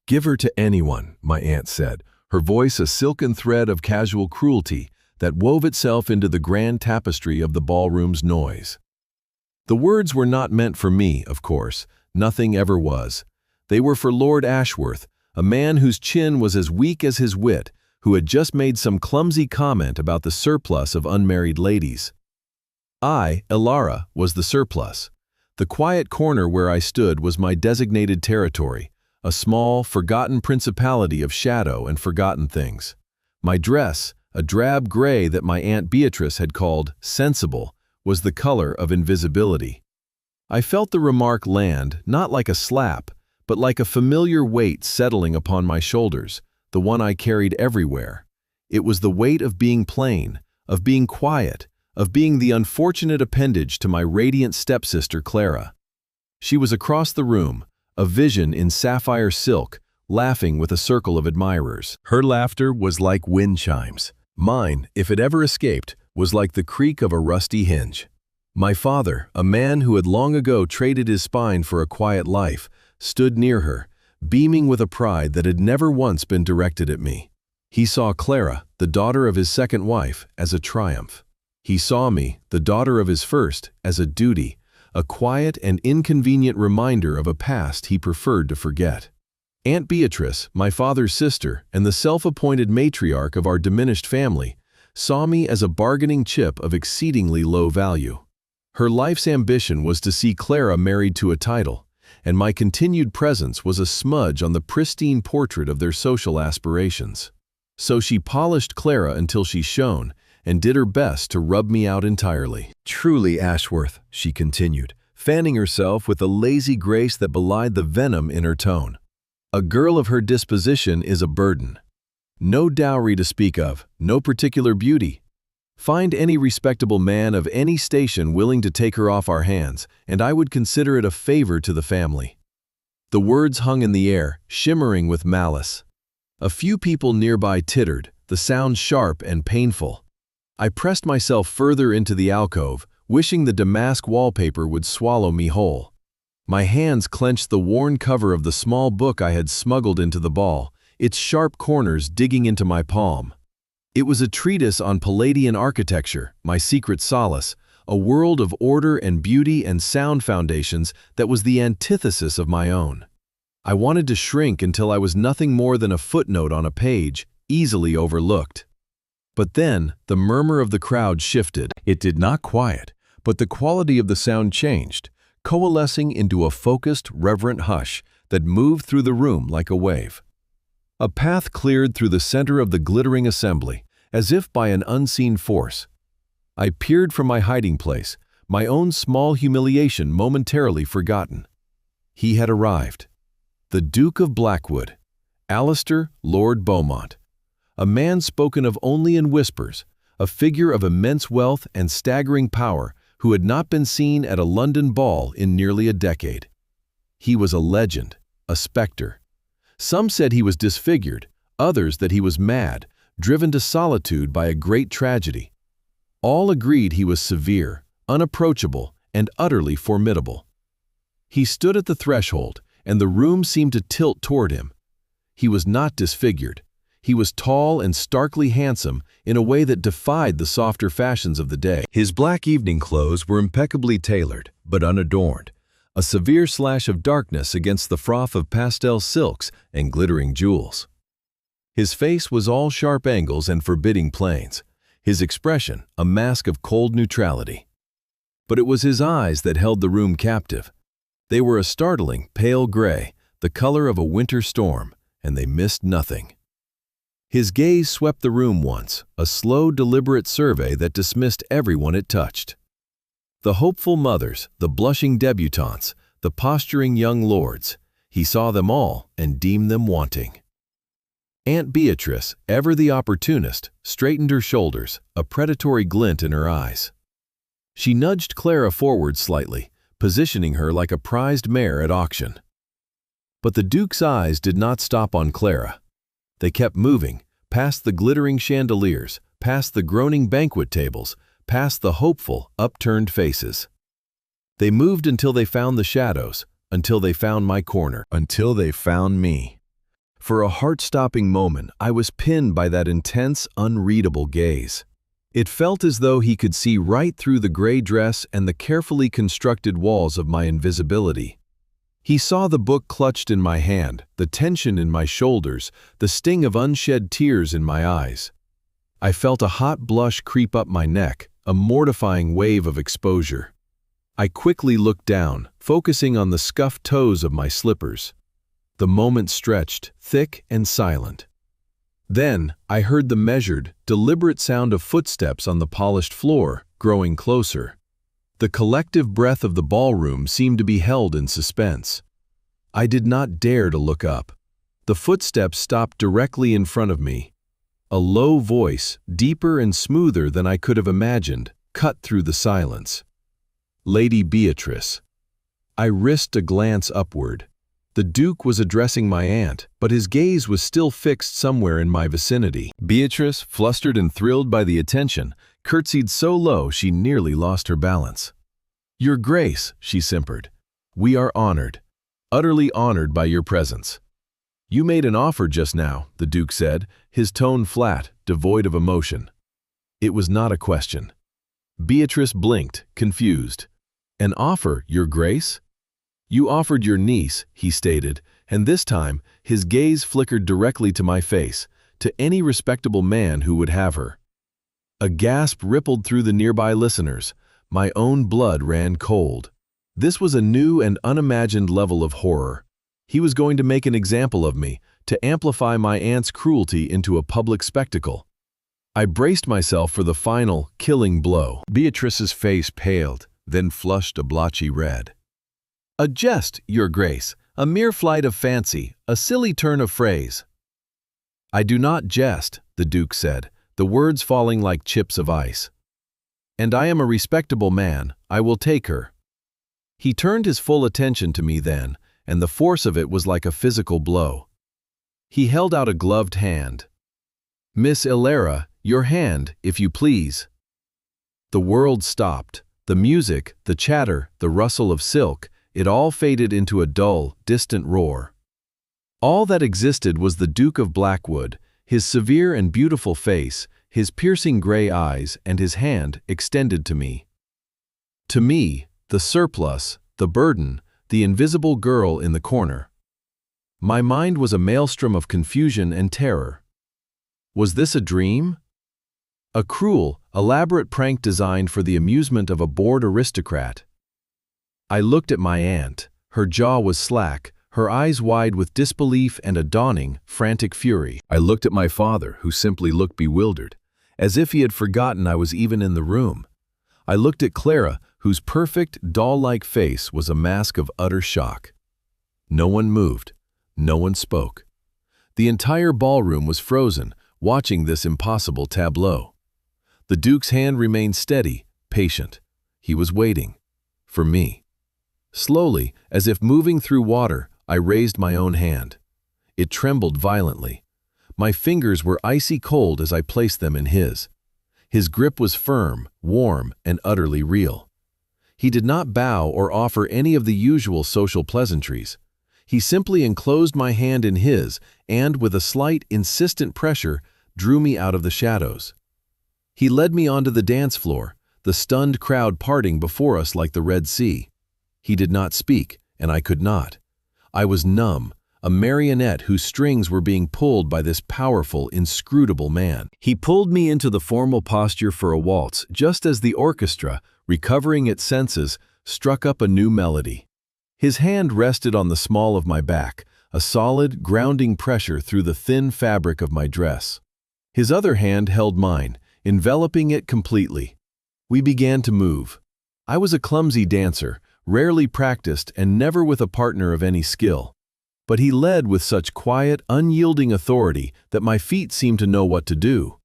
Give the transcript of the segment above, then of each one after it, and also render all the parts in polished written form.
"Give her to anyone," my aunt said, her voice a silken thread of casual cruelty that wove itself into the grand tapestry of the ballroom's noise. The words were not meant for me, of course. Nothing ever was. They were for Lord Ashworth, a man whose chin was as weak as his wit, who had just made some clumsy comment about the surplus of unmarried ladies. I, Elara, was the surplus. The quiet corner where I stood was my designated territory, a small, forgotten principality of shadow and forgotten things. My dress, a drab gray that my Aunt Beatrice had called sensible, was the color of invisibility. I felt the remark land not like a slap, but like a familiar weight settling upon my shoulders, the one I carried everywhere. It was the weight of being plain, of being quiet, of being the unfortunate appendage to my radiant stepsister Clara. She was across the room, a vision in sapphire silk, laughing with a circle of admirers. Her laughter was like wind chimes. Mine, if it ever escaped, was like the creak of a rusty hinge. My father, a man who had long ago traded his spine for a quiet life, stood near her, beaming with a pride that had never once been directed at me. He saw Clara, the daughter of his second wife, as a triumph. He saw me, the daughter of his first, as a duty, a quiet and inconvenient reminder of a past he preferred to forget. Aunt Beatrice, my father's sister and the self-appointed matriarch of our diminished family, saw me as a bargaining chip of exceedingly low value. Her life's ambition was to see Clara married to a title, and my continued presence was a smudge on the pristine portrait of their social aspirations. So she polished Clara until she shone, and did her best to rub me out entirely. "Truly, Ashworth," she continued, fanning herself with a lazy grace that belied the venom in her tone. "A girl of her disposition is a burden. No dowry to speak of, no particular beauty. Find any respectable man of any station willing to take her off our hands, and I would consider it a favor to the family." The words hung in the air, shimmering with malice. A few people nearby tittered, the sound sharp and painful. I pressed myself further into the alcove, wishing the damask wallpaper would swallow me whole. My hands clenched the worn cover of the small book I had smuggled into the ball, its sharp corners digging into my palm. It was a treatise on Palladian architecture, my secret solace, a world of order and beauty and sound foundations that was the antithesis of my own. I wanted to shrink until I was nothing more than a footnote on a page, easily overlooked. But then, the murmur of the crowd shifted. It did not quiet, but the quality of the sound changed, coalescing into a focused, reverent hush that moved through the room like a wave. A path cleared through the center of the glittering assembly, as if by an unseen force. I peered from my hiding place, my own small humiliation momentarily forgotten. He had arrived. The Duke of Blackwood, Alistair Lord Beaumont. A man spoken of only in whispers, a figure of immense wealth and staggering power who had not been seen at a London ball in nearly a decade. He was a legend, a specter. Some said he was disfigured, others that he was mad, driven to solitude by a great tragedy. All agreed he was severe, unapproachable, and utterly formidable. He stood at the threshold, and the room seemed to tilt toward him. He was not disfigured. He was tall and starkly handsome in a way that defied the softer fashions of the day. His black evening clothes were impeccably tailored, but unadorned, a severe slash of darkness against the froth of pastel silks and glittering jewels. His face was all sharp angles and forbidding planes, his expression a mask of cold neutrality. But it was his eyes that held the room captive. They were a startling pale gray, the color of a winter storm, and they missed nothing. His gaze swept the room once, a slow, deliberate survey that dismissed everyone it touched. The hopeful mothers, the blushing debutantes, the posturing young lords, he saw them all and deemed them wanting. Aunt Beatrice, ever the opportunist, straightened her shoulders, a predatory glint in her eyes. She nudged Clara forward slightly, positioning her like a prized mare at auction. But the Duke's eyes did not stop on Clara. They kept moving, past the glittering chandeliers, past the groaning banquet tables, past the hopeful, upturned faces. They moved until they found the shadows, until they found my corner, until they found me. For a heart-stopping moment, I was pinned by that intense, unreadable gaze. It felt as though he could see right through the gray dress and the carefully constructed walls of my invisibility. He saw the book clutched in my hand, the tension in my shoulders, the sting of unshed tears in my eyes. I felt a hot blush creep up my neck, a mortifying wave of exposure. I quickly looked down, focusing on the scuffed toes of my slippers. The moment stretched, thick and silent. Then, I heard the measured, deliberate sound of footsteps on the polished floor, growing closer. The collective breath of the ballroom seemed to be held in suspense. I did not dare to look up. The footsteps stopped directly in front of me. A low voice, deeper and smoother than I could have imagined, cut through the silence. "Lady Beatrice." I risked a glance upward. The Duke was addressing my aunt, but his gaze was still fixed somewhere in my vicinity. Beatrice, flustered and thrilled by the attention, curtsied so low she nearly lost her balance. "Your Grace," she simpered, "we are honored, utterly honored by your presence." "You made an offer just now," the Duke said, his tone flat, devoid of emotion. It was not a question. Beatrice blinked, confused. "An offer, Your Grace?" "You offered your niece," he stated, and this time his gaze flickered directly to my face, to any respectable man who would have her. A gasp rippled through the nearby listeners. My own blood ran cold. This was a new and unimagined level of horror. He was going to make an example of me, to amplify my aunt's cruelty into a public spectacle. I braced myself for the final, killing blow. Beatrice's face paled, then flushed a blotchy red. "A jest, Your Grace, a mere flight of fancy, a silly turn of phrase." "I do not jest," the Duke said, the words falling like chips of ice. "And I am a respectable man, I will take her." He turned his full attention to me then, and the force of it was like a physical blow. He held out a gloved hand. "Miss Elara, your hand, if you please." The world stopped. The music, the chatter, the rustle of silk, it all faded into a dull, distant roar. All that existed was the Duke of Blackwood, his severe and beautiful face, his piercing gray eyes, and his hand extended to me. To me, the surplus, the burden, the invisible girl in the corner. My mind was a maelstrom of confusion and terror. Was this a dream? A cruel, elaborate prank designed for the amusement of a bored aristocrat? I looked at my aunt. Her jaw was slack, her eyes wide with disbelief and a dawning, frantic fury. I looked at my father, who simply looked bewildered, as if he had forgotten I was even in the room. I looked at Clara, whose perfect, doll-like face was a mask of utter shock. No one moved. No one spoke. The entire ballroom was frozen, watching this impossible tableau. The Duke's hand remained steady, patient. He was waiting. For me. Slowly, as if moving through water, I raised my own hand. It trembled violently. My fingers were icy cold as I placed them in his. His grip was firm, warm, and utterly real. He did not bow or offer any of the usual social pleasantries. He simply enclosed my hand in his and, with a slight, insistent pressure, drew me out of the shadows. He led me onto the dance floor, the stunned crowd parting before us like the Red Sea. He did not speak, and I could not. I was numb, a marionette whose strings were being pulled by this powerful, inscrutable man. He pulled me into the formal posture for a waltz, just as the orchestra, recovering its senses, struck up a new melody. His hand rested on the small of my back, a solid, grounding pressure through the thin fabric of my dress. His other hand held mine, enveloping it completely. We began to move. I was a clumsy dancer, rarely practiced and never with a partner of any skill. But he led with such quiet, unyielding authority that my feet seemed to know what to do.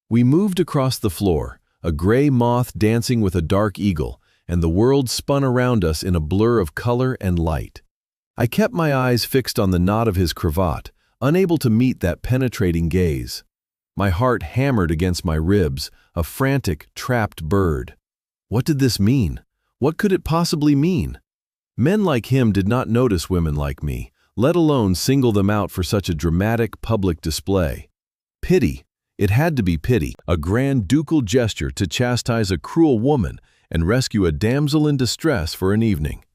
We moved across the floor, a gray moth dancing with a dark eagle, and the world spun around us in a blur of color and light. I kept my eyes fixed on the knot of his cravat, unable to meet that penetrating gaze. My heart hammered against my ribs, a frantic, trapped bird. What did this mean? What could it possibly mean? Men like him did not notice women like me, let alone single them out for such a dramatic public display. Pity. It had to be pity, a grand ducal gesture to chastise a cruel woman and rescue a damsel in distress for an evening.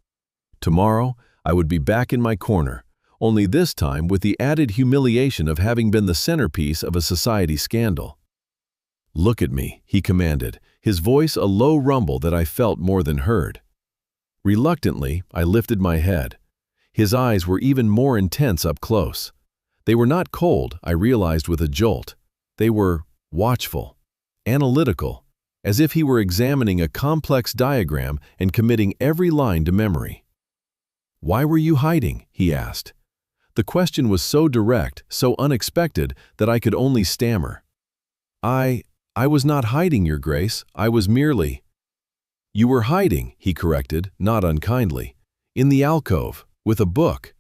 Tomorrow, I would be back in my corner, only this time with the added humiliation of having been the centerpiece of a society scandal. "Look at me," he commanded, his voice a low rumble that I felt more than heard. Reluctantly, I lifted my head. His eyes were even more intense up close. They were not cold, I realized with a jolt. They were watchful, analytical, as if he were examining a complex diagram and committing every line to memory. "Why were you hiding?" he asked. The question was so direct, so unexpected, that I could only stammer. I was not hiding, Your Grace. I was merely—" "You were hiding," he corrected, not unkindly, "in the alcove, with a book."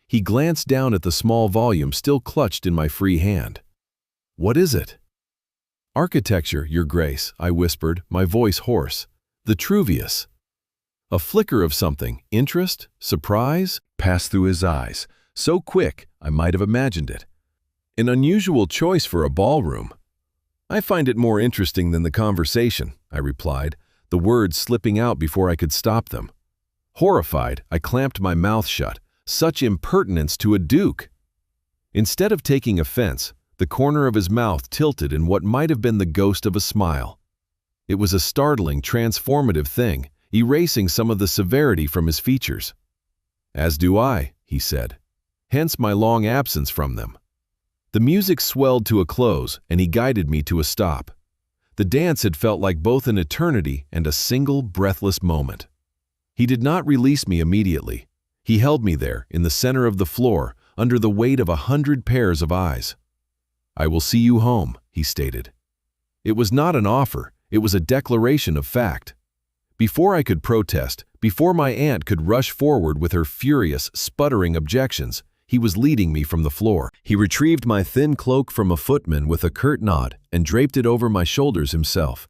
He glanced down at the small volume still clutched in my free hand. "What is it?" "Architecture, Your Grace," I whispered, my voice hoarse. "Vitruvius." A flicker of something, interest, surprise, passed through his eyes, so quick I might have imagined it. "An unusual choice for a ballroom." "I find it more interesting than the conversation," I replied, the words slipping out before I could stop them. Horrified, I clamped my mouth shut. Such impertinence to a duke! Instead of taking offense, the corner of his mouth tilted in what might have been the ghost of a smile. It was a startling, transformative thing, erasing some of the severity from his features. "As do I," he said. "Hence my long absence from them." The music swelled to a close, and he guided me to a stop. The dance had felt like both an eternity and a single, breathless moment. He did not release me immediately. He held me there, in the center of the floor, under the weight of 100 pairs of eyes. "I will see you home," he stated. It was not an offer, it was a declaration of fact. Before I could protest, before my aunt could rush forward with her furious, sputtering objections, he was leading me from the floor. He retrieved my thin cloak from a footman with a curt nod and draped it over my shoulders himself.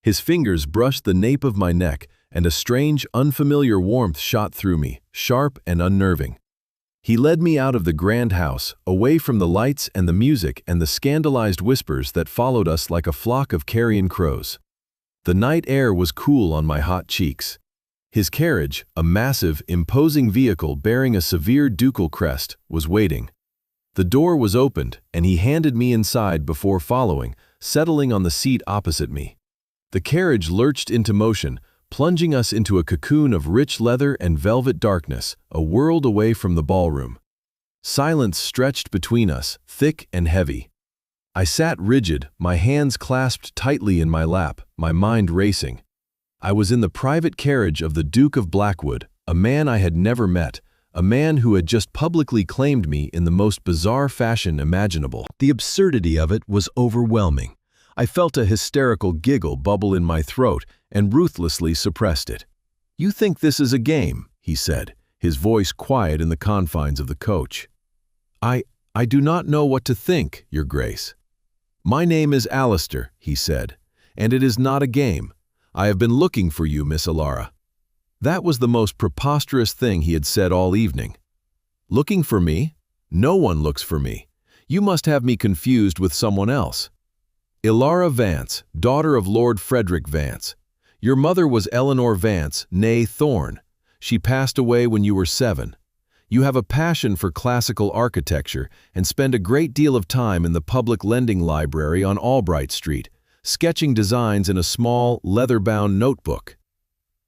His fingers brushed the nape of my neck, and a strange, unfamiliar warmth shot through me, sharp and unnerving. He led me out of the grand house, away from the lights and the music and the scandalized whispers that followed us like a flock of carrion crows. The night air was cool on my hot cheeks. His carriage, a massive, imposing vehicle bearing a severe ducal crest, was waiting. The door was opened, and he handed me inside before following, settling on the seat opposite me. The carriage lurched into motion, plunging us into a cocoon of rich leather and velvet darkness, a world away from the ballroom. Silence stretched between us, thick and heavy. I sat rigid, my hands clasped tightly in my lap, my mind racing. I was in the private carriage of the Duke of Blackwood, a man I had never met, a man who had just publicly claimed me in the most bizarre fashion imaginable. The absurdity of it was overwhelming. I felt a hysterical giggle bubble in my throat and ruthlessly suppressed it. "You think this is a game," he said, his voice quiet in the confines of the coach. I do not know what to think, Your Grace." "My name is Alistair," he said, "and it is not a game. I have been looking for you, Miss Elara." That was the most preposterous thing he had said all evening. "Looking for me? No one looks for me. You must have me confused with someone else." "Elara Vance, daughter of Lord Frederick Vance. Your mother was Eleanor Vance, née Thorne. She passed away when you were 7. You have a passion for classical architecture and spend a great deal of time in the public lending library on Albright Street, sketching designs in a small, leather-bound notebook."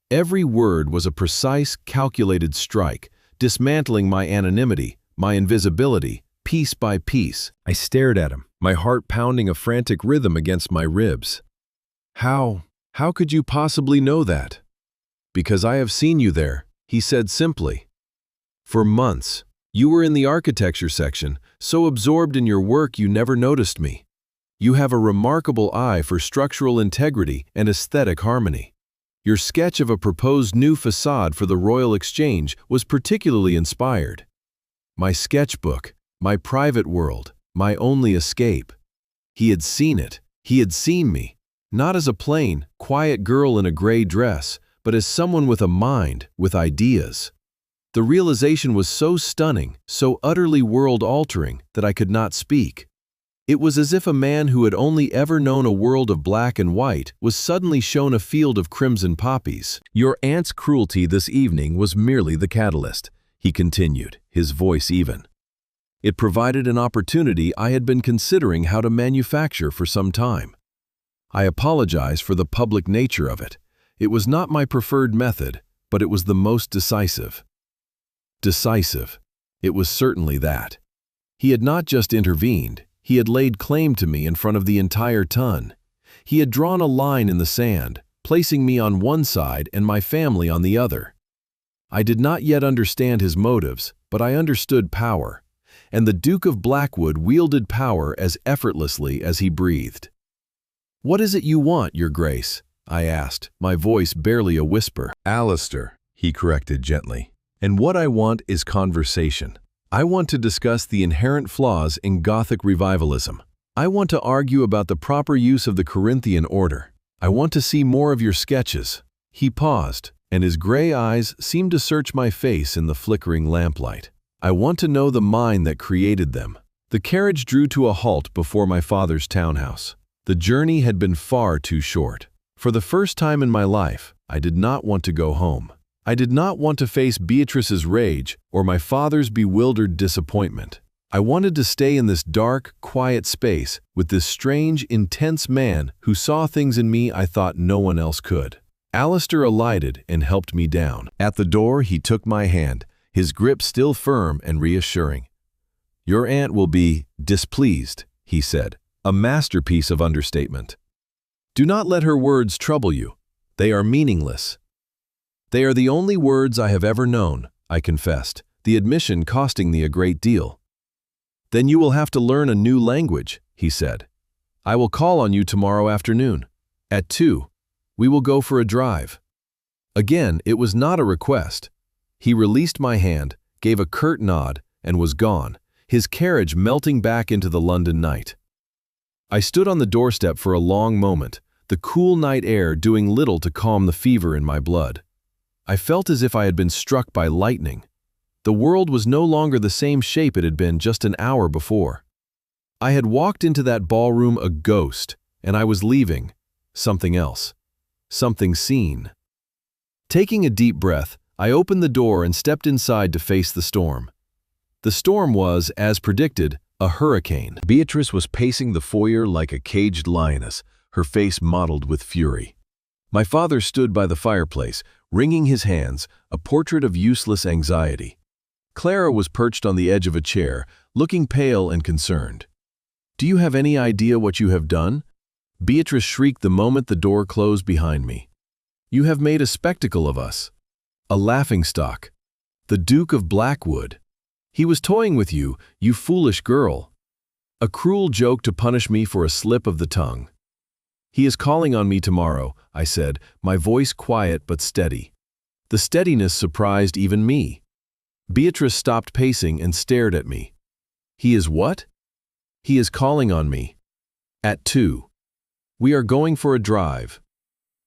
Every word was a precise, calculated strike, dismantling my anonymity, my invisibility, piece by piece. I stared at him, my heart pounding a frantic rhythm against my ribs. How could you possibly know that?" "Because I have seen you there," he said simply. "For months. You were in the architecture section, so absorbed in your work you never noticed me. You have a remarkable eye for structural integrity and aesthetic harmony. Your sketch of a proposed new facade for the Royal Exchange was particularly inspired. My sketchbook, my private world, my only escape." He had seen it. He had seen me. Not as a plain, quiet girl in a gray dress, but as someone with a mind, with ideas. The realization was so stunning, so utterly world-altering, that I could not speak. It was as if a man who had only ever known a world of black and white was suddenly shown a field of crimson poppies. "Your aunt's cruelty this evening was merely the catalyst," he continued, his voice even. "It provided an opportunity I had been considering how to manufacture for some time. I apologize for the public nature of it. It was not my preferred method, but it was the most decisive." Decisive. It was certainly that. He had not just intervened, he had laid claim to me in front of the entire ton. He had drawn a line in the sand, placing me on one side and my family on the other. I did not yet understand his motives, but I understood power, and the Duke of Blackwood wielded power as effortlessly as he breathed. "What is it you want, Your Grace?" I asked, my voice barely a whisper. "Alistair," he corrected gently. "And what I want is conversation. I want to discuss the inherent flaws in Gothic revivalism. I want to argue about the proper use of the Corinthian order. I want to see more of your sketches." He paused, and his gray eyes seemed to search my face in the flickering lamplight. "I want to know the mind that created them." The carriage drew to a halt before my father's townhouse. The journey had been far too short. For the first time in my life, I did not want to go home. I did not want to face Beatrice's rage or my father's bewildered disappointment. I wanted to stay in this dark, quiet space with this strange, intense man who saw things in me I thought no one else could. Alistair alighted and helped me down. At the door, he took my hand, his grip still firm and reassuring. "Your aunt will be displeased," he said, a masterpiece of understatement. "Do not let her words trouble you. They are meaningless." "They are the only words I have ever known," I confessed, the admission costing me a great deal. "Then you will have to learn a new language," he said. "I will call on you tomorrow afternoon. At 2, we will go for a drive." Again, it was not a request. He released my hand, gave a curt nod, and was gone, his carriage melting back into the London night. I stood on the doorstep for a long moment, the cool night air doing little to calm the fever in my blood. I felt as if I had been struck by lightning. The world was no longer the same shape it had been just an hour before. I had walked into that ballroom a ghost, and I was leaving something else, something seen. Taking a deep breath, I opened the door and stepped inside to face the storm. The storm was, as predicted, a hurricane. Beatrice was pacing the foyer like a caged lioness, her face mottled with fury. My father stood by the fireplace, wringing his hands, a portrait of useless anxiety. Clara was perched on the edge of a chair, looking pale and concerned. "Do you have any idea what you have done?" Beatrice shrieked the moment the door closed behind me. "You have made a spectacle of us. A laughingstock. The Duke of Blackwood. He was toying with you, you foolish girl. A cruel joke to punish me for a slip of the tongue." "He is calling on me tomorrow," I said, my voice quiet but steady. The steadiness surprised even me. Beatrice stopped pacing and stared at me. "He is what?" "He is calling on me. At 2. We are going for a drive."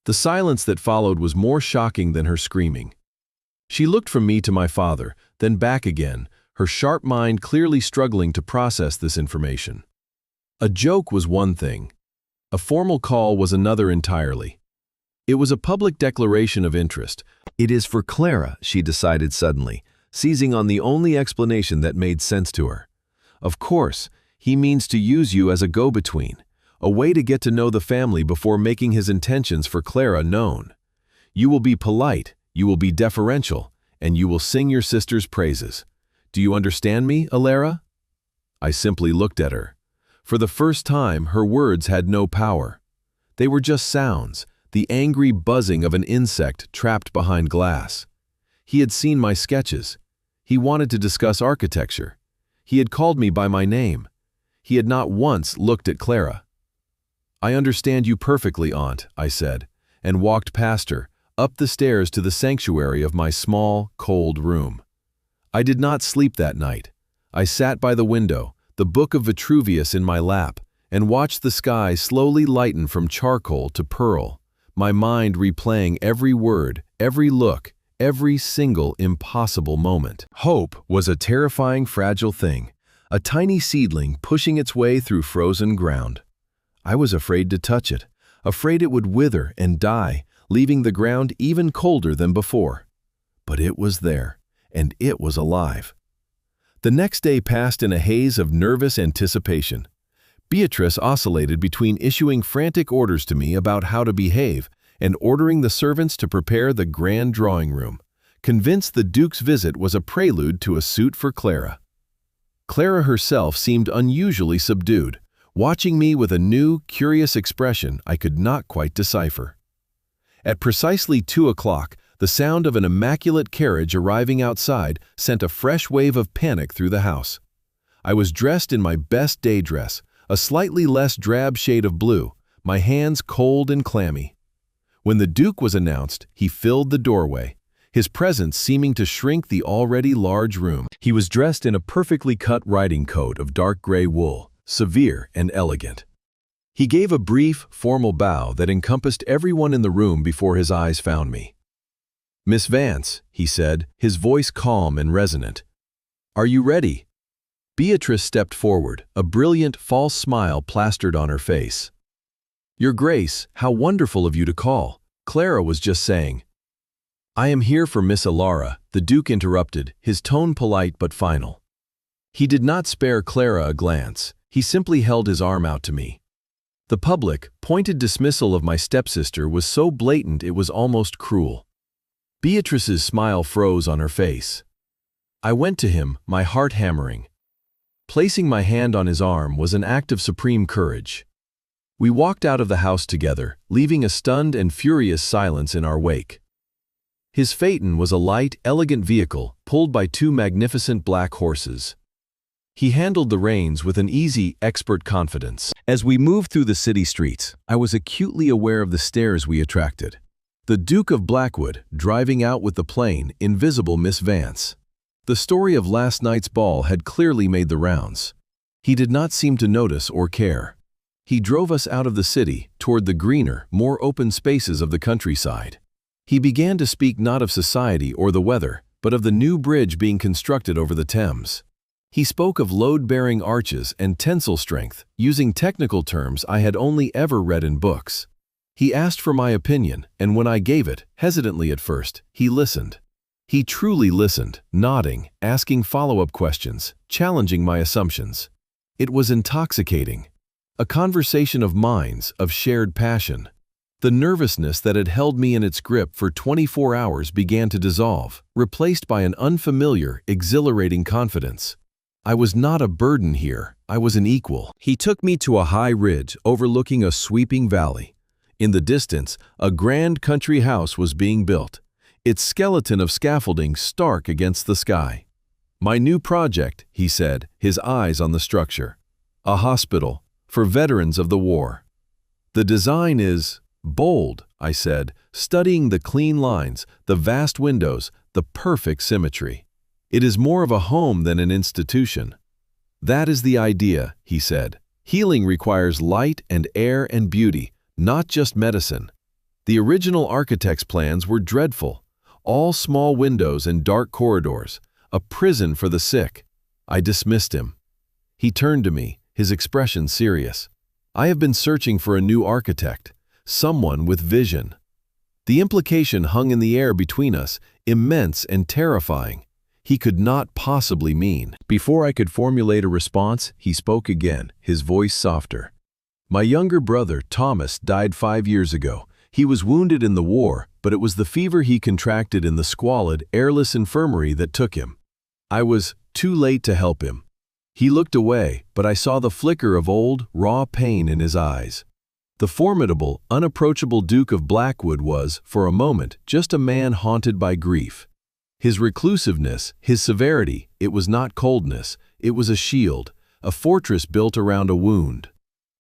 The silence that followed was more shocking than her screaming. She looked from me to my father, then back again, her sharp mind clearly struggling to process this information. A joke was one thing. A formal call was another entirely. It was a public declaration of interest. "It is for Clara," she decided suddenly, seizing on the only explanation that made sense to her. "Of course, he means to use you as a go-between, a way to get to know the family before making his intentions for Clara known. You will be polite, you will be deferential, and you will sing your sister's praises. Do you understand me, Elara?" I simply looked at her. For the first time, her words had no power. They were just sounds, the angry buzzing of an insect trapped behind glass. He had seen my sketches. He wanted to discuss architecture. He had called me by my name. He had not once looked at Clara. "I understand you perfectly, Aunt," I said, and walked past her, up the stairs to the sanctuary of my small, cold room. I did not sleep that night. I sat by the window, the book of Vitruvius in my lap, and watched the sky slowly lighten from charcoal to pearl, my mind replaying every word, every look, every single impossible moment. Hope was a terrifying, fragile thing, a tiny seedling pushing its way through frozen ground. I was afraid to touch it, afraid it would wither and die, leaving the ground even colder than before. But it was there, and it was alive. The next day passed in a haze of nervous anticipation. Beatrice oscillated between issuing frantic orders to me about how to behave and ordering the servants to prepare the grand drawing room, convinced the Duke's visit was a prelude to a suit for Clara. Clara herself seemed unusually subdued, watching me with a new, curious expression I could not quite decipher. At precisely 2 o'clock, the sound of an immaculate carriage arriving outside sent a fresh wave of panic through the house. I was dressed in my best day dress, a slightly less drab shade of blue, my hands cold and clammy. When the Duke was announced, he filled the doorway, his presence seeming to shrink the already large room. He was dressed in a perfectly cut riding coat of dark gray wool, severe and elegant. He gave a brief, formal bow that encompassed everyone in the room before his eyes found me. "Miss Vance," he said, his voice calm and resonant. "Are you ready?" Beatrice stepped forward, a brilliant, false smile plastered on her face. "Your Grace, how wonderful of you to call," Clara was just saying. "I am here for Miss Elara," the Duke interrupted, his tone polite but final. He did not spare Clara a glance, he simply held his arm out to me. The public, pointed dismissal of my stepsister was so blatant it was almost cruel. Beatrice's smile froze on her face. I went to him, my heart hammering. Placing my hand on his arm was an act of supreme courage. We walked out of the house together, leaving a stunned and furious silence in our wake. His phaeton was a light, elegant vehicle, pulled by 2 magnificent black horses. He handled the reins with an easy, expert confidence. As we moved through the city streets, I was acutely aware of the stares we attracted. The Duke of Blackwood, driving out with the plain, invisible Miss Vance. The story of last night's ball had clearly made the rounds. He did not seem to notice or care. He drove us out of the city, toward the greener, more open spaces of the countryside. He began to speak not of society or the weather, but of the new bridge being constructed over the Thames. He spoke of load-bearing arches and tensile strength, using technical terms I had only ever read in books. He asked for my opinion, and when I gave it, hesitantly at first, he listened. He truly listened, nodding, asking follow-up questions, challenging my assumptions. It was intoxicating. A conversation of minds, of shared passion. The nervousness that had held me in its grip for 24 hours began to dissolve, replaced by an unfamiliar, exhilarating confidence. I was not a burden here, I was an equal. He took me to a high ridge overlooking a sweeping valley. In the distance, a grand country house was being built, its skeleton of scaffolding stark against the sky. "My new project," he said, his eyes on the structure. "A hospital, for veterans of the war." "The design is bold," I said, studying the clean lines, the vast windows, the perfect symmetry. "It is more of a home than an institution." "That is the idea," he said. "Healing requires light and air and beauty, not just medicine." The original architect's plans were dreadful. All small windows and dark corridors, a prison for the sick. I dismissed him. He turned to me, his expression serious. "I have been searching for a new architect, someone with vision." The implication hung in the air between us, immense and terrifying. He could not possibly mean. Before I could formulate a response, he spoke again, his voice softer. "My younger brother, Thomas, died 5 years ago. He was wounded in the war, but it was the fever he contracted in the squalid, airless infirmary that took him. I was too late to help him." He looked away, but I saw the flicker of old, raw pain in his eyes. The formidable, unapproachable Duke of Blackwood was, for a moment, just a man haunted by grief. His reclusiveness, his severity, it was not coldness, it was a shield, a fortress built around a wound.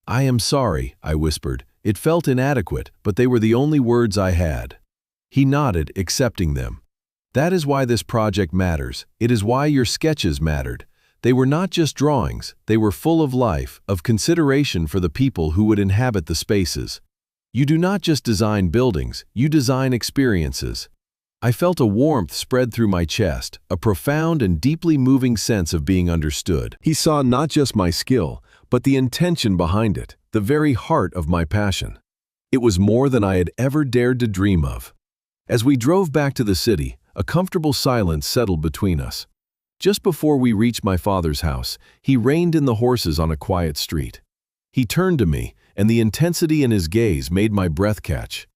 "I am sorry," I whispered. It felt inadequate, but they were the only words I had. He nodded, accepting them. "That is why this project matters. It is why your sketches mattered. They were not just drawings, they were full of life, of consideration for the people who would inhabit the spaces. You do not just design buildings, you design experiences." I felt a warmth spread through my chest, a profound and deeply moving sense of being understood. He saw not just my skill, but the intention behind it, the very heart of my passion. It was more than I had ever dared to dream of. As we drove back to the city, a comfortable silence settled between us. Just before we reached my father's house, he reined in the horses on a quiet street. He turned to me, and the intensity in his gaze made my breath catch.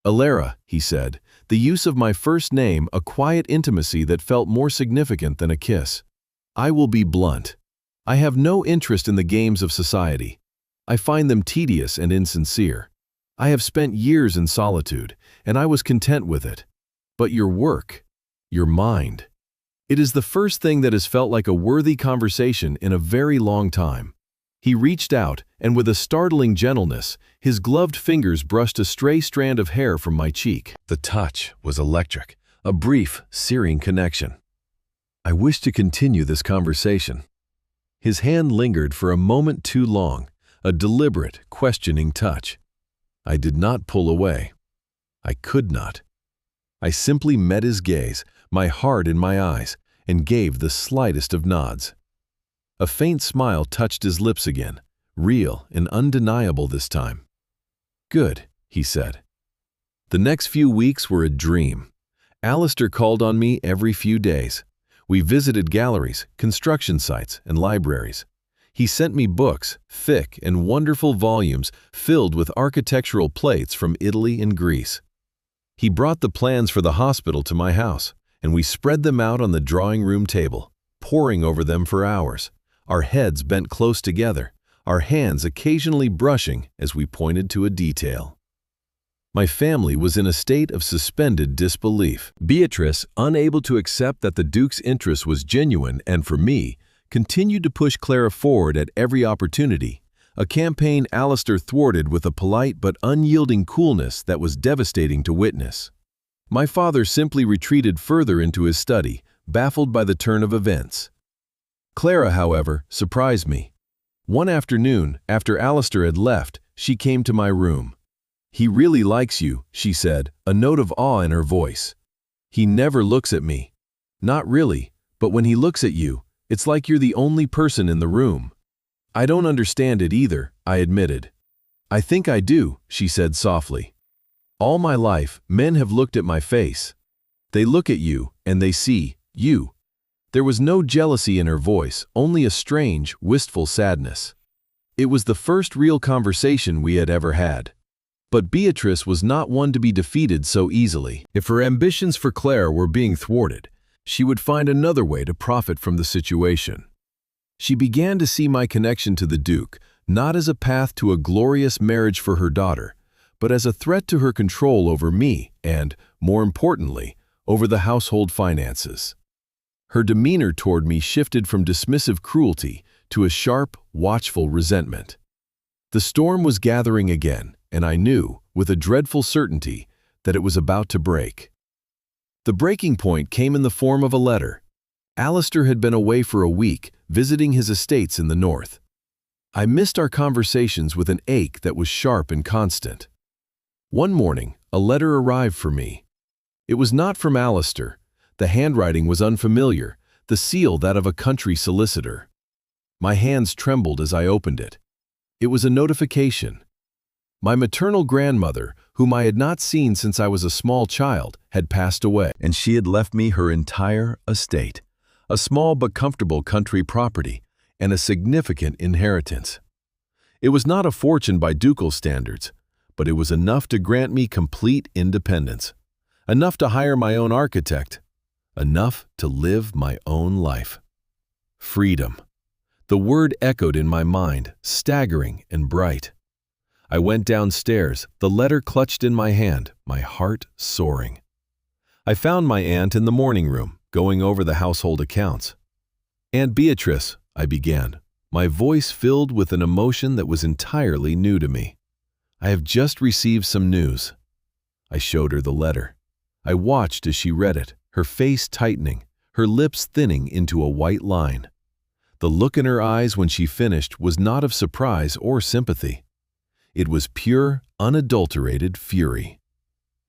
"Elara," he said, the use of my first name, a quiet intimacy that felt more significant than a kiss. "I will be blunt. I have no interest in the games of society. I find them tedious and insincere. I have spent years in solitude, and I was content with it. But your work, your mind, it is the first thing that has felt like a worthy conversation in a very long time." He reached out, and with a startling gentleness, his gloved fingers brushed a stray strand of hair from my cheek. The touch was electric, a brief, searing connection. "I wish to continue this conversation." His hand lingered for a moment too long, a deliberate, questioning touch. I did not pull away. I could not. I simply met his gaze, my heart in my eyes, and gave the slightest of nods. A faint smile touched his lips again, real and undeniable this time. "Good," he said. The next few weeks were a dream. Alistair called on me every few days. We visited galleries, construction sites, and libraries. He sent me books, thick and wonderful volumes filled with architectural plates from Italy and Greece. He brought the plans for the hospital to my house, and we spread them out on the drawing room table, poring over them for hours, our heads bent close together, our hands occasionally brushing as we pointed to a detail. My family was in a state of suspended disbelief. Beatrice, unable to accept that the Duke's interest was genuine and for me, continued to push Clara forward at every opportunity, a campaign Alistair thwarted with a polite but unyielding coolness that was devastating to witness. My father simply retreated further into his study, baffled by the turn of events. Clara, however, surprised me. One afternoon, after Alistair had left, she came to my room. "He really likes you," she said, a note of awe in her voice. "He never looks at me. Not really, but when he looks at you, it's like you're the only person in the room." "I don't understand it either," I admitted. "I think I do," she said softly. "All my life, men have looked at my face. They look at you, and they see you." There was no jealousy in her voice, only a strange, wistful sadness. It was the first real conversation we had ever had. But Beatrice was not one to be defeated so easily. If her ambitions for Claire were being thwarted, she would find another way to profit from the situation. She began to see my connection to the Duke not as a path to a glorious marriage for her daughter, but as a threat to her control over me and, more importantly, over the household finances. Her demeanor toward me shifted from dismissive cruelty to a sharp, watchful resentment. The storm was gathering again, and I knew, with a dreadful certainty, that it was about to break. The breaking point came in the form of a letter. Alistair had been away for a week, visiting his estates in the north. I missed our conversations with an ache that was sharp and constant. One morning, a letter arrived for me. It was not from Alistair. The handwriting was unfamiliar, the seal that of a country solicitor. My hands trembled as I opened it. It was a notification. My maternal grandmother, whom I had not seen since I was a small child, had passed away, and she had left me her entire estate, a small but comfortable country property, and a significant inheritance. It was not a fortune by ducal standards, but it was enough to grant me complete independence, enough to hire my own architect, enough to live my own life. Freedom. The word echoed in my mind, staggering and bright. I went downstairs, the letter clutched in my hand, my heart soaring. I found my aunt in the morning room, going over the household accounts. "Aunt Beatrice," I began, my voice filled with an emotion that was entirely new to me. "I have just received some news." I showed her the letter. I watched as she read it, her face tightening, her lips thinning into a white line. The look in her eyes when she finished was not of surprise or sympathy. It was pure, unadulterated fury.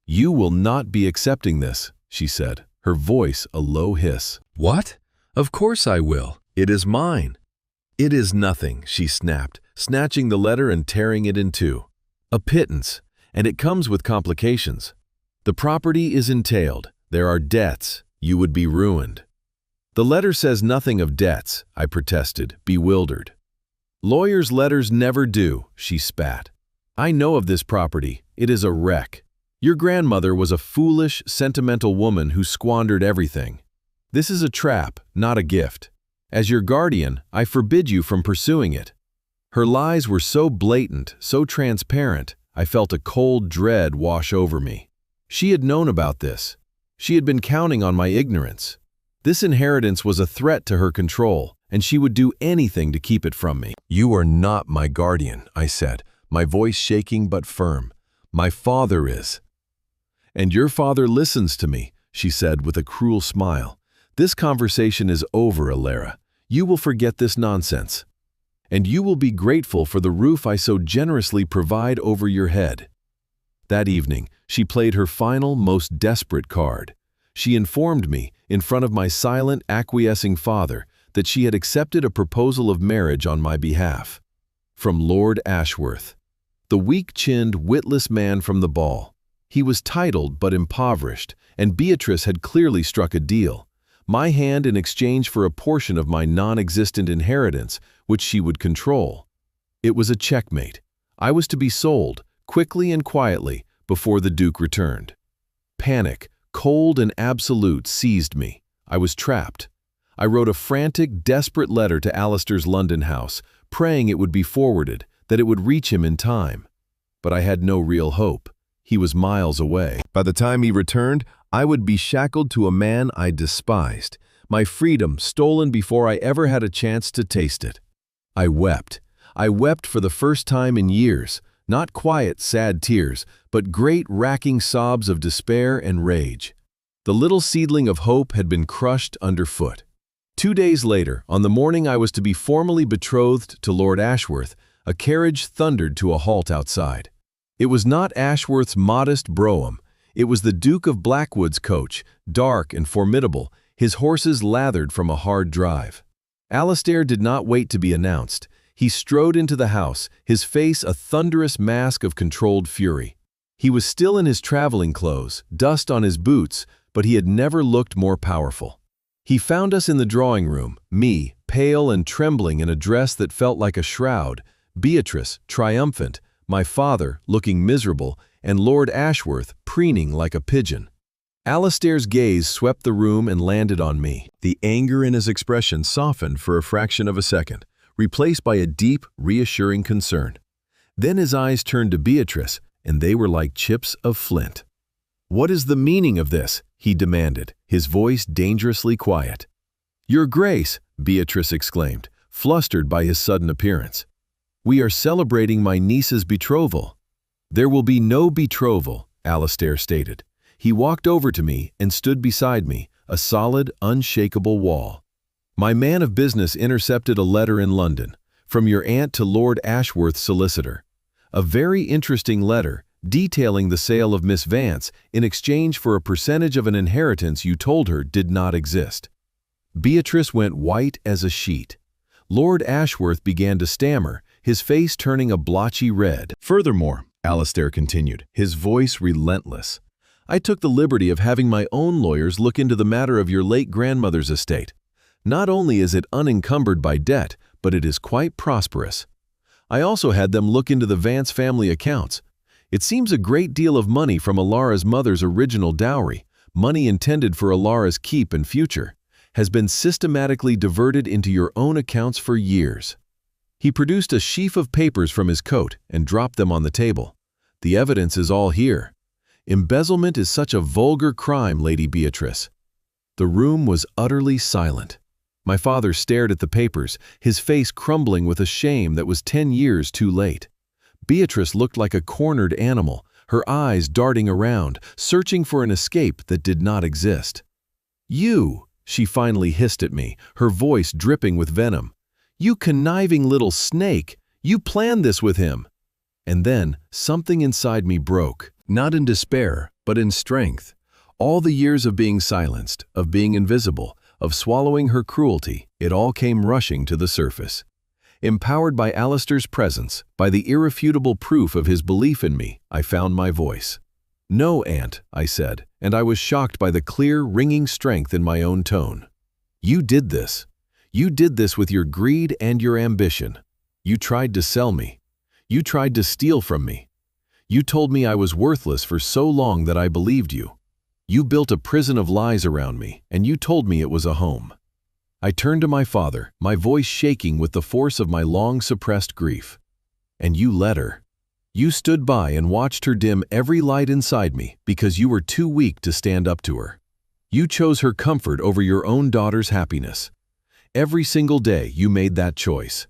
"You will not be accepting this," she said, her voice a low hiss. What? Of course I will. It is mine. It is nothing, she snapped, snatching the letter and tearing it in two. A pittance, and it comes with complications. The property is entailed. There are debts. You would be ruined. The letter says nothing of debts, I protested, bewildered. Lawyers' letters never do, she spat. I know of this property. It is a wreck. Your grandmother was a foolish, sentimental woman who squandered everything. This is a trap, not a gift. As your guardian, I forbid you from pursuing it. Her lies were so blatant, so transparent, I felt a cold dread wash over me. She had known about this. She had been counting on my ignorance. This inheritance was a threat to her control, and she would do anything to keep it from me. You are not my guardian, I said, my voice shaking but firm. My father is. And your father listens to me, she said with a cruel smile. This conversation is over, Elara. You will forget this nonsense. And you will be grateful for the roof I so generously provide over your head. That evening, she played her final, most desperate card. She informed me, in front of my silent, acquiescing father, that she had accepted a proposal of marriage on my behalf. From Lord Ashworth, the weak-chinned, witless man from the ball. He was titled but impoverished, and Beatrice had clearly struck a deal. My hand in exchange for a portion of my non-existent inheritance, which she would control. It was a checkmate. I was to be sold, quickly and quietly, before the Duke returned. Panic, cold and absolute, seized me. I was trapped. I wrote a frantic, desperate letter to Alistair's London house, praying it would be forwarded, that it would reach him in time. But I had no real hope. He was miles away. By the time he returned, I would be shackled to a man I despised, my freedom stolen before I ever had a chance to taste it. I wept. I wept for the first time in years, not quiet, sad tears, but great, racking sobs of despair and rage. The little seedling of hope had been crushed underfoot. 2 days later, on the morning I was to be formally betrothed to Lord Ashworth, a carriage thundered to a halt outside. It was not Ashworth's modest brougham. It was the Duke of Blackwood's coach, dark and formidable, his horses lathered from a hard drive. Alistair did not wait to be announced. He strode into the house, his face a thunderous mask of controlled fury. He was still in his traveling clothes, dust on his boots, but he had never looked more powerful. He found us in the drawing room, me, pale and trembling in a dress that felt like a shroud, Beatrice, triumphant, my father, looking miserable, and Lord Ashworth, preening like a pigeon. Alistair's gaze swept the room and landed on me. The anger in his expression softened for a fraction of a second, replaced by a deep, reassuring concern. Then his eyes turned to Beatrice, and they were like chips of flint. "What is the meaning of this?" he demanded, his voice dangerously quiet. "Your Grace," Beatrice exclaimed, flustered by his sudden appearance. "We are celebrating my niece's betrothal." "There will be no betrothal," Alistair stated. He walked over to me and stood beside me, a solid, unshakable wall. "My man of business intercepted a letter in London, from your aunt to Lord Ashworth's solicitor. A very interesting letter, detailing the sale of Miss Vance in exchange for a percentage of an inheritance you told her did not exist." Beatrice went white as a sheet. Lord Ashworth began to stammer, his face turning a blotchy red. "Furthermore," Alistair continued, his voice relentless, "I took the liberty of having my own lawyers look into the matter of your late grandmother's estate. Not only is it unencumbered by debt, but it is quite prosperous. I also had them look into the Vance family accounts. It seems a great deal of money from Elara's mother's original dowry, money intended for Elara's keep and future, has been systematically diverted into your own accounts for years." He produced a sheaf of papers from his coat and dropped them on the table. "The evidence is all here. Embezzlement is such a vulgar crime, Lady Beatrice." The room was utterly silent. My father stared at the papers, his face crumbling with a shame that was 10 years too late. Beatrice looked like a cornered animal, her eyes darting around, searching for an escape that did not exist. "You," she finally hissed at me, her voice dripping with venom. "You conniving little snake! You planned this with him!" And then something inside me broke, not in despair, but in strength. All the years of being silenced, of being invisible, of swallowing her cruelty, it all came rushing to the surface. Empowered by Alistair's presence, by the irrefutable proof of his belief in me, I found my voice. "No, Aunt," I said, and I was shocked by the clear, ringing strength in my own tone. "You did this. You did this with your greed and your ambition. You tried to sell me. You tried to steal from me. You told me I was worthless for so long that I believed you. You built a prison of lies around me, and you told me it was a home." I turned to my father, my voice shaking with the force of my long-suppressed grief. "And you let her. You stood by and watched her dim every light inside me because you were too weak to stand up to her. You chose her comfort over your own daughter's happiness. Every single day you made that choice."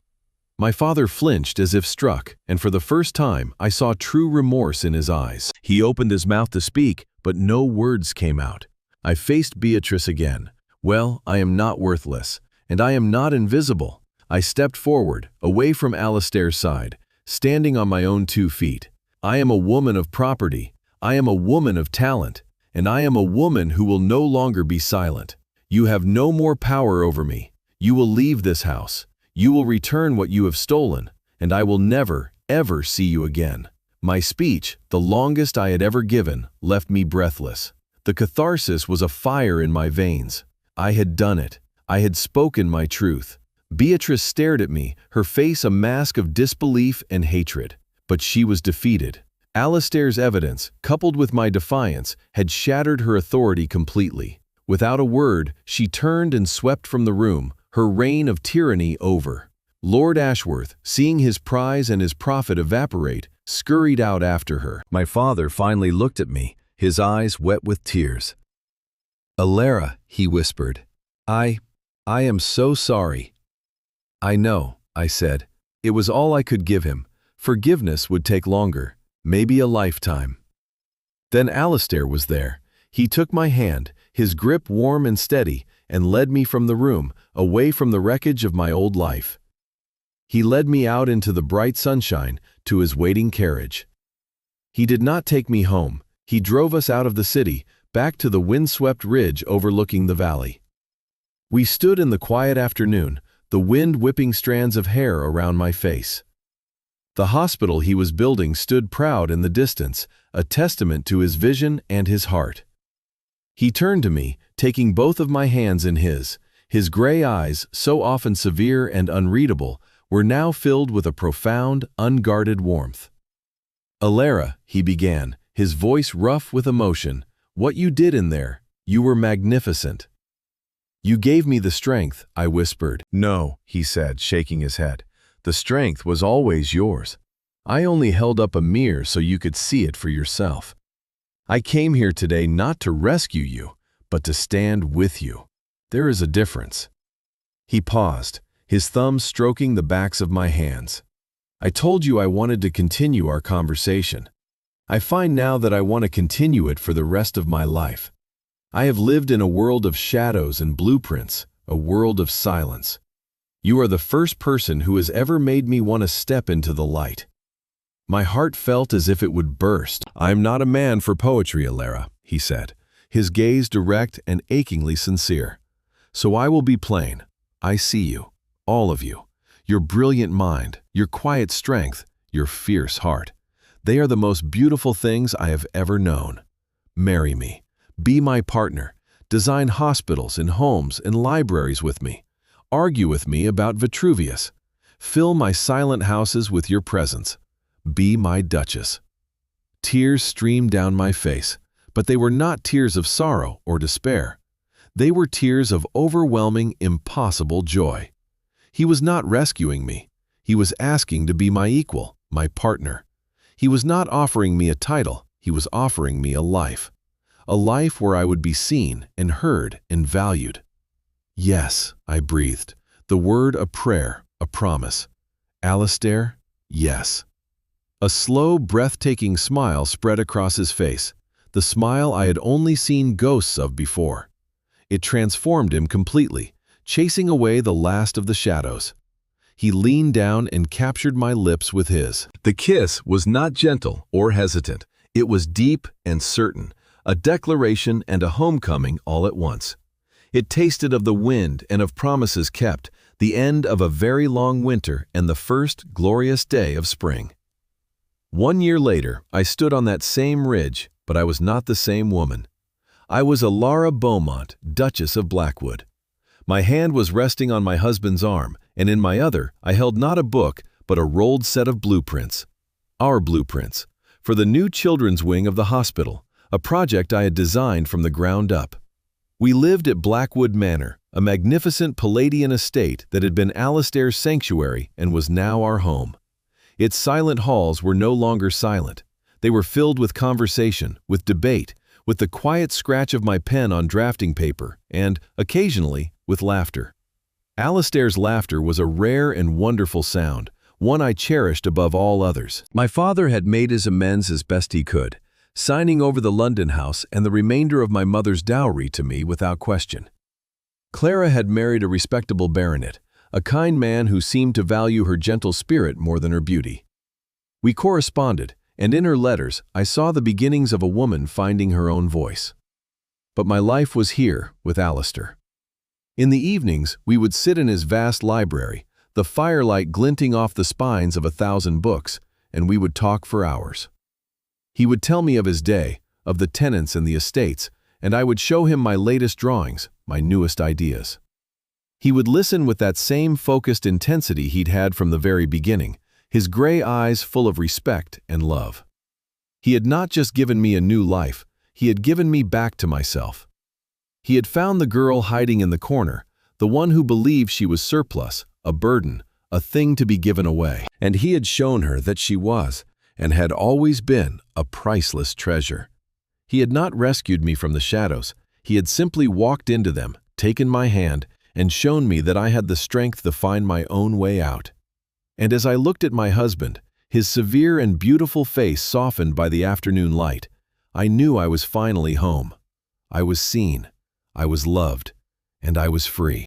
My father flinched as if struck, and for the first time I saw true remorse in his eyes. He opened his mouth to speak, but no words came out. I faced Beatrice again. "Well, I am not worthless, and I am not invisible." I stepped forward, away from Alistair's side, standing on my own 2 feet. "I am a woman of property. I am a woman of talent, and I am a woman who will no longer be silent. You have no more power over me. You will leave this house. You will return what you have stolen, and I will never, ever see you again." My speech, the longest I had ever given, left me breathless. The catharsis was a fire in my veins. I had done it. I had spoken my truth. Beatrice stared at me, her face a mask of disbelief and hatred. But she was defeated. Alistair's evidence, coupled with my defiance, had shattered her authority completely. Without a word, she turned and swept from the room, her reign of tyranny over. Lord Ashworth, seeing his prize and his profit evaporate, scurried out after her. My father finally looked at me, his eyes wet with tears. "Elara," he whispered, I am so sorry." "I know," I said. It was all I could give him. Forgiveness would take longer, maybe a lifetime. Then Alistair was there. He took my hand, his grip warm and steady, and led me from the room, away from the wreckage of my old life. He led me out into the bright sunshine, to his waiting carriage. He did not take me home. He drove us out of the city, back to the windswept ridge overlooking the valley. We stood in the quiet afternoon, the wind whipping strands of hair around my face. The hospital he was building stood proud in the distance, a testament to his vision and his heart. He turned to me, taking both of my hands in his. His gray eyes, so often severe and unreadable, were now filled with a profound, unguarded warmth. "Elara," he began, his voice rough with emotion, "what you did in there, you were magnificent." "You gave me the strength," I whispered. "No," he said, shaking his head. "The strength was always yours. I only held up a mirror so you could see it for yourself. I came here today not to rescue you, but to stand with you. There is a difference." He paused, his thumbs stroking the backs of my hands. "I told you I wanted to continue our conversation. I find now that I want to continue it for the rest of my life. I have lived in a world of shadows and blueprints, a world of silence. You are the first person who has ever made me want to step into the light." My heart felt as if it would burst. "I am not a man for poetry, Elara," he said, his gaze direct and achingly sincere. "So I will be plain. I see you, all of you, your brilliant mind, your quiet strength, your fierce heart. They are the most beautiful things I have ever known. Marry me. Be my partner. Design hospitals and homes and libraries with me. Argue with me about Vitruvius. Fill my silent houses with your presence. Be my duchess." Tears streamed down my face, but they were not tears of sorrow or despair. They were tears of overwhelming, impossible joy. He was not rescuing me. He was asking to be my equal, my partner. He was not offering me a title. He was offering me a life where I would be seen and heard and valued. "Yes," I breathed, the word a prayer, a promise. "Alistair, yes." A slow, breathtaking smile spread across his face, the smile I had only seen ghosts of before. It transformed him completely, chasing away the last of the shadows. He leaned down and captured my lips with his. The kiss was not gentle or hesitant. It was deep and certain, a declaration and a homecoming all at once. It tasted of the wind and of promises kept, the end of a very long winter and the first glorious day of spring. 1 year later, I stood on that same ridge, but I was not the same woman. I was Elara Beaumont, Duchess of Blackwood. My hand was resting on my husband's arm, and in my other I held not a book, but a rolled set of blueprints. Our blueprints, for the new children's wing of the hospital, a project I had designed from the ground up. We lived at Blackwood Manor, a magnificent Palladian estate that had been Alistair's sanctuary and was now our home. Its silent halls were no longer silent. They were filled with conversation, with debate, with the quiet scratch of my pen on drafting paper, and, occasionally, with laughter. Alistair's laughter was a rare and wonderful sound, one I cherished above all others. My father had made his amends as best he could, signing over the London house and the remainder of my mother's dowry to me without question. Clara had married a respectable baronet, a kind man who seemed to value her gentle spirit more than her beauty. We corresponded, and in her letters I saw the beginnings of a woman finding her own voice. But my life was here with Alistair. In the evenings we would sit in his vast library, the firelight glinting off the spines of 1,000 books, and we would talk for hours. He would tell me of his day, of the tenants and the estates, and I would show him my latest drawings, my newest ideas. He would listen with that same focused intensity he'd had from the very beginning, his gray eyes full of respect and love. He had not just given me a new life, he had given me back to myself. He had found the girl hiding in the corner, the one who believed she was surplus, a burden, a thing to be given away. And he had shown her that she was, and had always been, a priceless treasure. He had not rescued me from the shadows, he had simply walked into them, taken my hand, and shown me that I had the strength to find my own way out. And as I looked at my husband, his severe and beautiful face softened by the afternoon light, I knew I was finally home. I was seen, I was loved, and I was free.